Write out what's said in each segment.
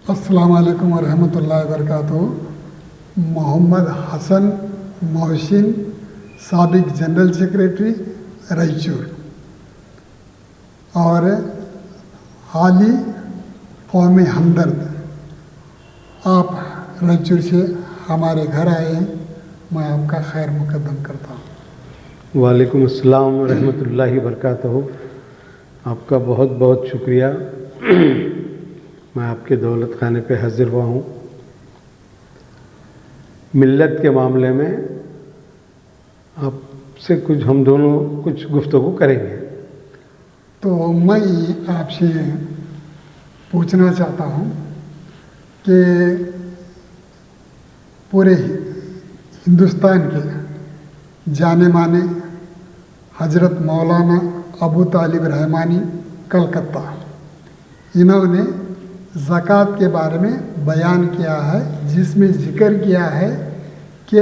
अस्सलाम वालेकुम वरहमतुल्लाहि वबरकातुहू। मोहम्मद हसन मोहसिन, साबिक जनरल सेक्रेटरी, रायचूर, और हाली कौमी हमदर्द। आप रायचूर से हमारे घर आए हैं, मैं आपका खैर मुकद्दम करता हूँ। वालेकुम अस्सलाम रहमतुल्लाहि बरकातहू। आपका बहुत बहुत शुक्रिया। मैं आपके दौलत खाने पे हाजिर हुआ हूँ। मिल्लत के मामले में आपसे कुछ हम दोनों कुछ गुफ्तगू करेंगे। तो मैं आपसे पूछना चाहता हूँ कि पूरे हिंदुस्तान के जाने माने हज़रत मौलाना अबू तालिब रहमानी कलकत्ता, इन्होंने ज़कात के बारे में बयान किया है, जिसमें जिक्र किया है कि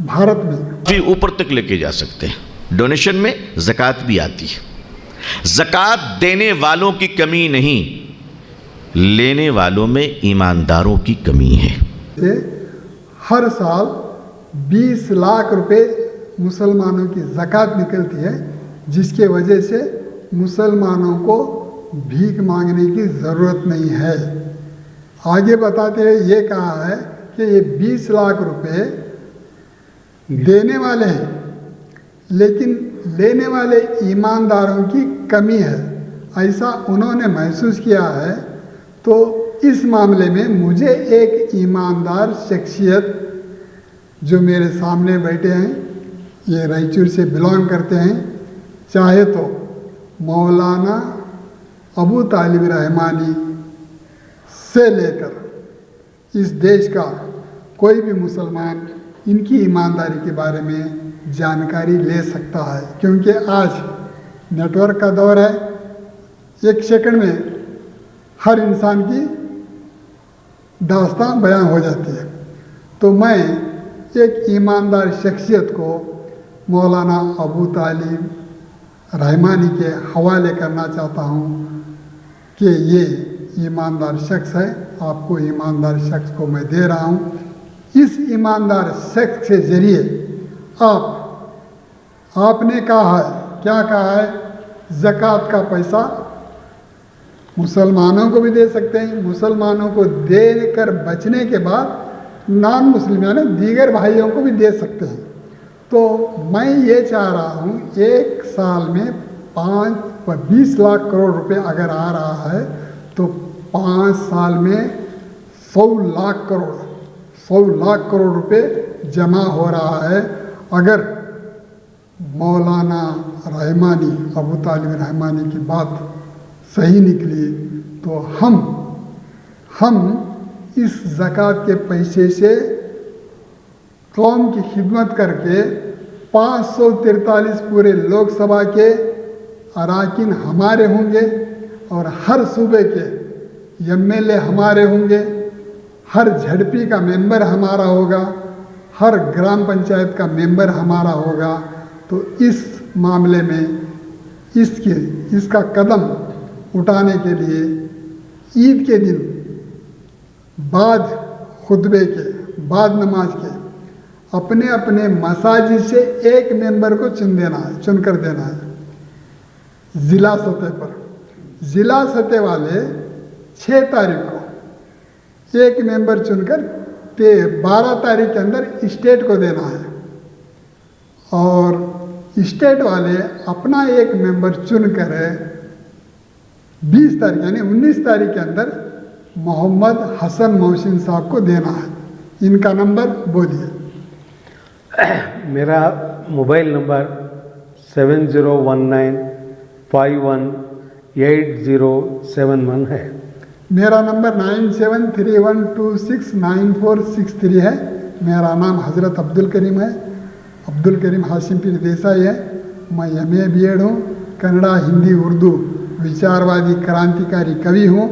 भारत में भी ऊपर तक लेके जा सकते हैं। डोनेशन में ज़कात भी आती है। ज़कात देने वालों की कमी नहीं, लेने वालों में ईमानदारों की कमी है। हर साल 20 लाख रुपए मुसलमानों की ज़कात निकलती है, जिसके वजह से मुसलमानों को भीख मांगने की ज़रूरत नहीं है। आगे बताते हुए ये कहा है कि ये 20 लाख रुपए देने वाले हैं, लेकिन लेने वाले ईमानदारों की कमी है, ऐसा उन्होंने महसूस किया है। तो इस मामले में मुझे एक ईमानदार शख्सियत जो मेरे सामने बैठे हैं, ये रायचूर से बिलोंग करते हैं, चाहे तो मौलाना अबू तालिब रहमानी से लेकर इस देश का कोई भी मुसलमान इनकी ईमानदारी के बारे में जानकारी ले सकता है, क्योंकि आज नेटवर्क का दौर है। एक सेकंड में हर इंसान की दास्तान बयां हो जाती है। तो मैं एक ईमानदार शख्सियत को मौलाना अबू तालिब रहमानी के हवाले करना चाहता हूँ कि ये ईमानदार शख्स है। आपको ईमानदार शख्स को मैं दे रहा हूँ। इस ईमानदार शख्स के ज़रिए आपने कहा है, क्या कहा है, ज़कात का पैसा मुसलमानों को भी दे सकते हैं, मुसलमानों को देकर बचने के बाद नॉन मुस्लिम यानी दीगर भाइयों को भी दे सकते हैं। तो मैं ये चाह रहा हूँ, एक साल में 20 लाख करोड़ रुपए अगर आ रहा है तो 5 साल में 100 लाख करोड़ रुपए जमा हो रहा है। अगर मौलाना रहमानी अबू तालिब रहमानी की बात सही निकली तो हम इस ज़कात के पैसे से कौम की खिदमत करके 543 पूरे लोकसभा के अराकीन हमारे होंगे और हर सूबे के एमएलए हमारे होंगे, हर झड़पी का मेंबर हमारा होगा, हर ग्राम पंचायत का मेंबर हमारा होगा। तो इस मामले में इसका कदम उठाने के लिए ईद के दिन बाद खुतबे के बाद नमाज के अपने अपने मसाजिद से एक मेंबर को चुनकर देना है। ज़िला सतह पर ज़िला सतह वाले 6 तारीख को एक मेंबर चुनकर 12 तारीख के अंदर स्टेट को देना है, और स्टेट वाले अपना एक मेंबर चुनकर 20 तारीख यानी 19 तारीख के अंदर मोहम्मद हसन मोहसिन साहब को देना है। इनका नंबर बोलिए। मेरा मोबाइल नंबर 7019518071 है। मेरा नंबर 9731269463 है। मेरा नाम हज़रत अब्दुल करीम है, अब्दुल करीम हाशिम पीर देसाई है। मैं MA BEd हूँ, कन्नड़ा हिंदी उर्दू विचारवादी क्रांतिकारी कवि हूँ,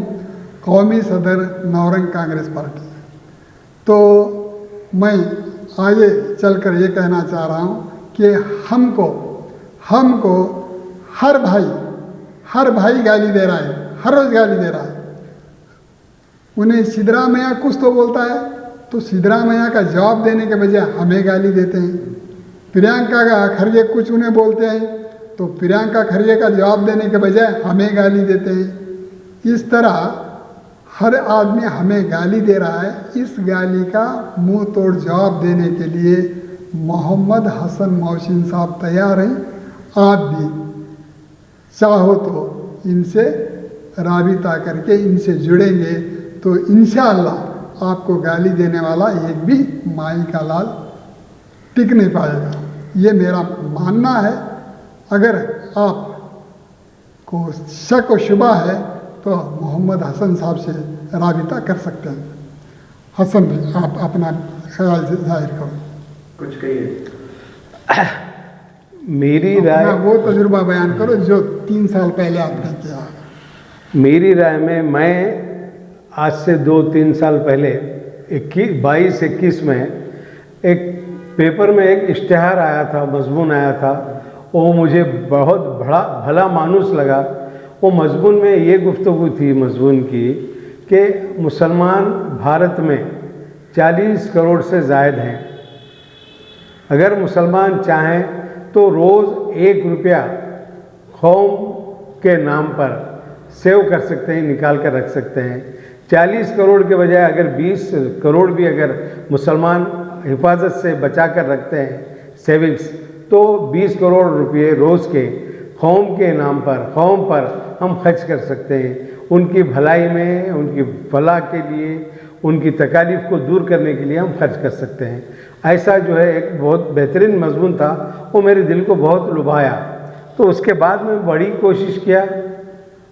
कौमी सदर नौरंग कांग्रेस पार्टी। तो मैं आगे चलकर ये कहना चाह रहा हूँ कि हमको हर भाई गाली दे रहा है, हर रोज़ गाली दे रहा है। उन्हें सिद्धरामैया कुछ तो बोलता है तो सिद्धरामैया का जवाब देने के बजाय हमें गाली देते हैं। प्रियंका का खरगे कुछ उन्हें बोलते हैं तो प्रियंका खरगे का जवाब देने के बजाय हमें गाली देते हैं। इस तरह हर आदमी हमें गाली दे रहा है। इस गाली का मुंह तोड़ जवाब देने के लिए मोहम्मद हसन मोहसिन साहब तैयार हैं। आप भी चाहो तो इनसे राबिता करके इनसे जुड़ेंगे तो इंशाअल्लाह आपको गाली देने वाला एक भी माई का लाल टिक नहीं पाएगा। ये मेरा मानना है। अगर आपको शक व शुबा है तो मोहम्मद हसन साहब से राबिता कर सकते हैं। हसन भाई, आप अपना ख्याल जाहिर करो, कुछ कहिए। मेरी राय, वो तजुर्बा बयान करो जो 3 साल पहले आपने किया। मेरी राय में, मैं आज से 2-3 साल पहले 22-21 में एक पेपर में एक इश्तिहार आया था, मजमून आया था। वो मुझे बहुत भला मानुस लगा। वो मजमून में ये गुफ्तगू थी मजमून की कि मुसलमान भारत में 40 करोड़ से ज़ायद हैं। अगर मुसलमान चाहें तो रोज़ 1 रुपया कौम के नाम पर सेव कर सकते हैं, निकाल कर रख सकते हैं। 40 करोड़ के बजाय अगर 20 करोड़ भी अगर मुसलमान हिफाजत से बचा कर रखते हैं सेविंग्स, तो 20 करोड़ रुपये रोज़ के कौम के नाम पर, कौम पर हम खर्च कर सकते हैं। उनकी भलाई में, उनकी फलाह के लिए, उनकी तकालीफ को दूर करने के लिए हम खर्च कर सकते हैं। ऐसा जो है एक बहुत बेहतरीन मजमून था, वो मेरे दिल को बहुत लुभाया। तो उसके बाद मैं बड़ी कोशिश किया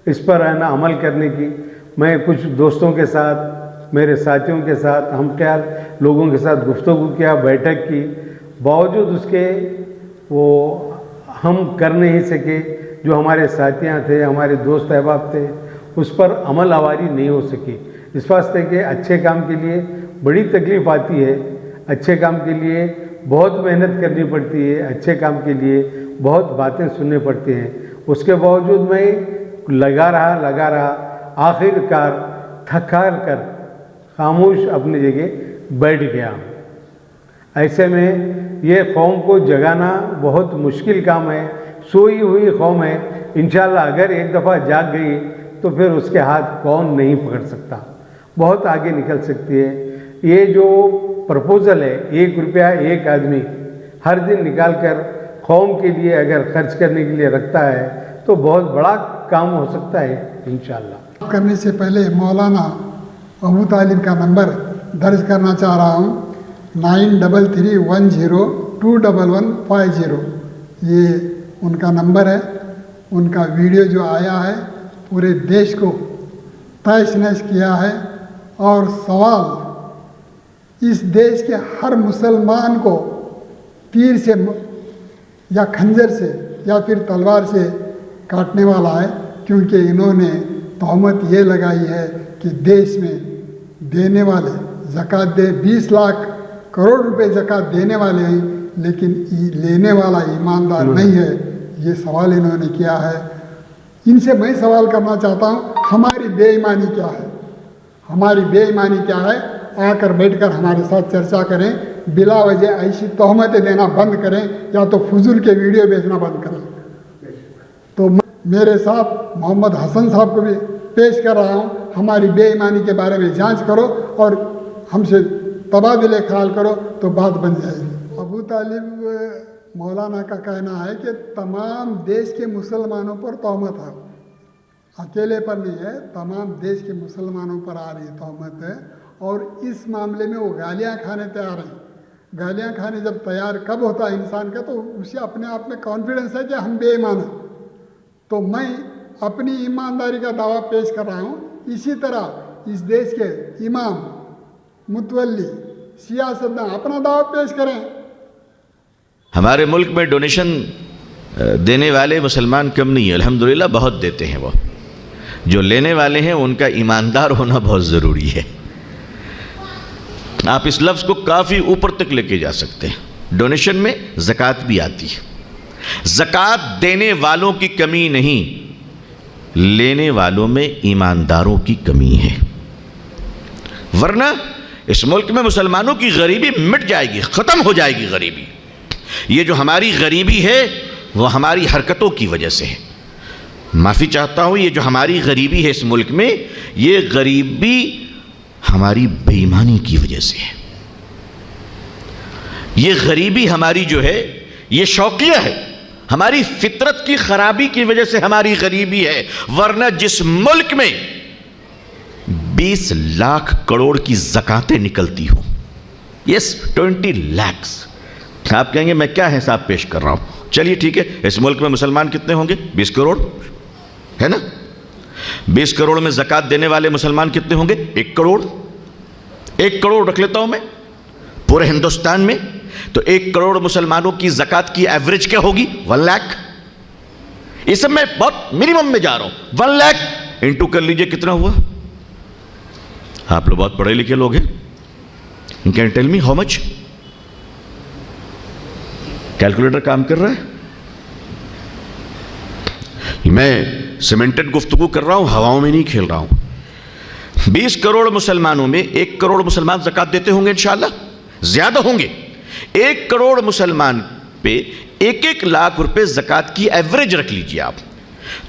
इस पर है ना अमल करने की। मैं कुछ दोस्तों के साथ, मेरे साथियों के साथ, हम क्या लोगों के साथ गुफ्तगू किया, बैठक की। बावजूद उसके वो हम कर नहीं सके। जो हमारे साथियाँ थे, हमारे दोस्त अहबाब थे, उस पर अमल आवारी नहीं हो सकी। इस वास्ते के अच्छे काम के लिए बड़ी तकलीफ़ आती है, अच्छे काम के लिए बहुत मेहनत करनी पड़ती है, अच्छे काम के लिए बहुत बातें सुननी पड़ती हैं। उसके बावजूद मैं लगा रहा, आखिरकार थक-हार कर खामोश अपनी जगह बैठ गया। ऐसे में ये कौम को जगाना बहुत मुश्किल काम है। सोई हुई कौम है, इंशाल्लाह अगर एक दफ़ा जाग गई तो फिर उसके हाथ कौन नहीं पकड़ सकता, बहुत आगे निकल सकती है। ये जो प्रपोज़ल है 1 रुपया एक आदमी हर दिन निकाल कर कौम के लिए अगर खर्च करने के लिए रखता है तो बहुत बड़ा काम हो सकता है इंशाल्लाह। करने से पहले मौलाना अबू तालिब का नंबर दर्ज करना चाह रहा हूँ, 9310211150। ये उनका नंबर है। उनका वीडियो जो आया है पूरे देश को तहस नहस किया है। और सवाल इस देश के हर मुसलमान को तीर से या खंजर से या फिर तलवार से काटने वाला है, क्योंकि इन्होंने तहमत ये लगाई है कि देश में देने वाले ज़कात दे 20 लाख करोड़ रुपए ज़कात देने वाले हैं, लेकिन लेने वाला ईमानदार नहीं है। ये सवाल इन्होंने किया है। इनसे मैं सवाल करना चाहता हूँ, हमारी बेईमानी क्या है? हमारी बेईमानी क्या है? आकर बैठकर हमारे साथ चर्चा करें। बिला वजह ऐसी तहमतें देना बंद करें, या तो फजूल के वीडियो बेचना बंद करें। तो मेरे साथ मोहम्मद हसन साहब को भी पेश कर रहा हूँ। हमारी बेईमानी के बारे में जांच करो और हमसे तबादले ख्याल करो तो बात बन जाएगी। अबू तालिब मौलाना का कहना है कि तमाम देश के मुसलमानों पर तहमत है, अकेले पर नहीं है, तमाम देश के मुसलमानों पर आ रही तहमत है। और इस मामले में वो गालियाँ खाने तैयार हैं। गालियाँ खाने जब तैयार कब होता है इंसान का, तो उसे अपने आप में कॉन्फिडेंस है कि हम बेईमान हैं। तो मैं अपनी ईमानदारी का दावा पेश कर रहा हूँ। इसी तरह इस देश के इमाम, मुतवल्ली, सियासतदान अपना दावा पेश करें। हमारे मुल्क में डोनेशन देने वाले मुसलमान कम नहीं है, अल्हम्दुलिल्लाह बहुत देते हैं। वो जो लेने वाले हैं उनका ईमानदार होना बहुत ज़रूरी है। आप इस लफ्ज़ को काफ़ी ऊपर तक लेके जा सकते हैं। डोनेशन में ज़कात भी आती है। ज़कात देने वालों की कमी नहीं, लेने वालों में ईमानदारों की कमी है। वरना इस मुल्क में मुसलमानों की गरीबी मिट जाएगी, ख़त्म हो जाएगी गरीबी। ये जो हमारी गरीबी है वो हमारी हरकतों की वजह से है। माफ़ी चाहता हूँ, ये जो हमारी गरीबी है इस मुल्क में, ये गरीबी हमारी बेईमानी की वजह से है। ये गरीबी हमारी जो है ये शौकिया है, हमारी फितरत की खराबी की वजह से हमारी गरीबी है। वरना जिस मुल्क में 20 लाख करोड़ की ज़कातें निकलती हो, यस 20 लाख, आप कहेंगे मैं क्या हिसाब पेश कर रहा हूं, चलिए ठीक है, इस मुल्क में मुसलमान कितने होंगे? 20 करोड़ है ना। 20 करोड़ में ज़कात देने वाले मुसलमान कितने होंगे? 1 करोड़। 1 करोड़ रख लेता हूं मैं पूरे हिंदुस्तान में, तो 1 करोड़ मुसलमानों की ज़कात की एवरेज क्या होगी? 1 लाख। इस सब मैं बहुत मिनिमम में जा रहा हूं। 1 लाख इंटू कर लीजिए कितना हुआ। आप लोग बहुत पढ़े लिखे लोग हैं, can tell me how much? Calculator काम कर रहा है? मैं सीमेंटेड गुफ्तगू कर रहा हूं, हवाओं में नहीं खेल रहा हूं। 20 करोड़ मुसलमानों में 1 करोड़ मुसलमान ज़कात देते होंगे, इंशाअल्लाह ज्यादा होंगे। 1 करोड़ मुसलमान पे 1-1 लाख रुपए ज़कात की एवरेज रख लीजिए आप,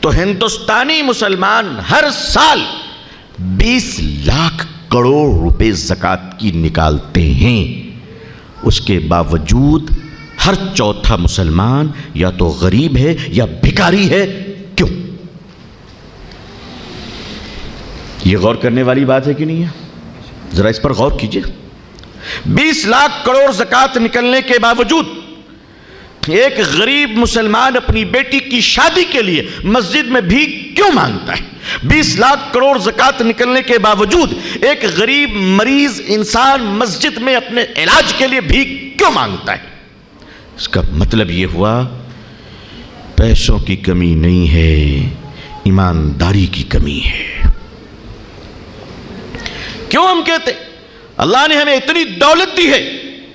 तो हिंदुस्तानी मुसलमान हर साल 20 लाख करोड़ रुपए ज़कात की निकालते हैं। उसके बावजूद हर चौथा मुसलमान या तो गरीब है या भिखारी है। क्यों? यह गौर करने वाली बात है कि नहीं है? जरा इस पर गौर कीजिए। 20 लाख करोड़ ज़कात निकलने के बावजूद एक गरीब मुसलमान अपनी बेटी की शादी के लिए मस्जिद में भीख क्यों मांगता है? 20 लाख करोड़ ज़कात निकलने के बावजूद एक गरीब मरीज इंसान मस्जिद में अपने इलाज के लिए भीख क्यों मांगता है? इसका मतलब यह हुआ पैसों की कमी नहीं है, ईमानदारी की कमी है। क्यों हम कहते अल्लाह ने हमें इतनी दौलत दी है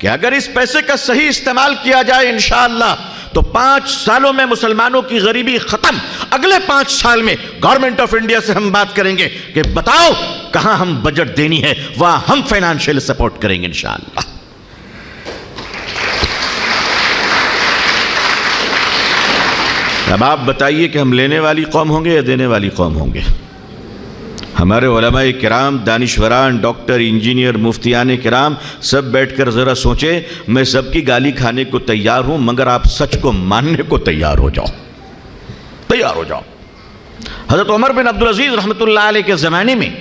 कि अगर इस पैसे का सही इस्तेमाल किया जाए इंशाअल्लाह तो 5 सालों में मुसलमानों की गरीबी खत्म। अगले 5 साल में गवर्नमेंट ऑफ इंडिया से हम बात करेंगे कि बताओ कहां हम बजट देनी है, वहां हम फाइनेंशियल सपोर्ट करेंगे इंशाअल्लाह। अब आप बताइए कि हम लेने वाली कौम होंगे या देने वाली कौम होंगे? हमारे उलमाए किराम, दानिशवरान, डॉक्टर, इंजीनियर, मुफ्तियान किराम सब बैठकर ज़रा सोचें। मैं सबकी गाली खाने को तैयार हूं, मगर आप सच को मानने को तैयार हो जाओ, तैयार हो जाओ। हज़रत उमर बिन अब्दुल अजीज़ रहमतुल्लाह अलैह के ज़माने में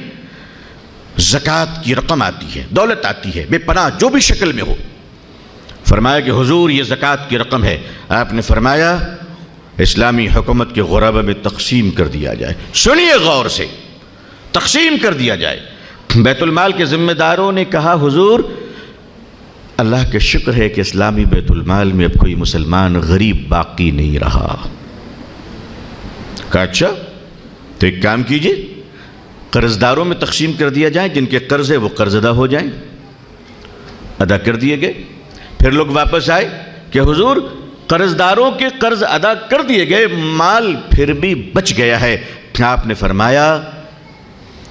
ज़कात की रकम आती है, दौलत आती है बेपनाह, जो भी शक्ल में हो। फरमाया कि हुजूर ये ज़कात की रकम है। आपने फरमाया इस्लामी हुकूमत के गुराबा में तकसीम कर दिया जाए। सुनिए गौर से, तकसीम कर दिया जाए। बैतुलमाल के ज़िम्मेदारों ने कहा हुजूर अल्लाह के शुक्र है कि इस्लामी बैतुलमाल में अब कोई मुसलमान गरीब बाकी नहीं रहा। कहा अच्छा तो एक काम कीजिए, कर्जदारों में तकसीम कर दिया जाए, जिनके कर्ज है वो कर्ज अदा हो जाए। अदा कर दिए गए। फिर लोग वापस आए कि हुजूर कर्जदारों के कर्ज अदा कर दिए गए, माल फिर भी बच गया है। आपने फरमाया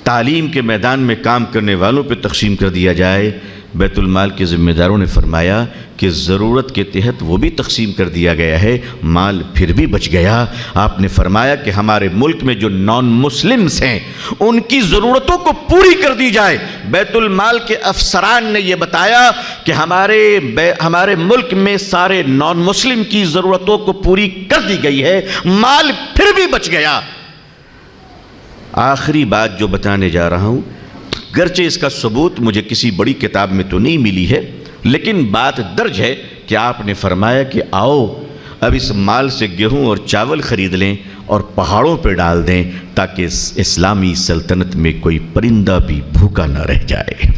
तालीम के मैदान में काम करने वालों पे तकसीम कर दिया जाए। बैतुलमाल के ज़िम्मेदारों ने फरमाया कि ज़रूरत के तहत वो भी तकसीम कर दिया गया है, माल फिर भी बच गया। आपने फरमाया कि हमारे मुल्क में जो नॉन मुस्लिम्स हैं उनकी ज़रूरतों को पूरी कर दी जाए। बैतुलमाल के अफसरान ने यह बताया कि हमारे मुल्क में सारे नॉन मुस्लिम की ज़रूरतों को पूरी कर दी गई है, माल फिर भी बच गया। आखिरी बात जो बताने जा रहा हूँ, गरचे इसका सबूत मुझे किसी बड़ी किताब में तो नहीं मिली है, लेकिन बात दर्ज है कि आपने फरमाया कि आओ अब इस माल से गेहूं और चावल ख़रीद लें और पहाड़ों पर डाल दें ताकि इस्लामी सल्तनत में कोई परिंदा भी भूखा न रह जाए।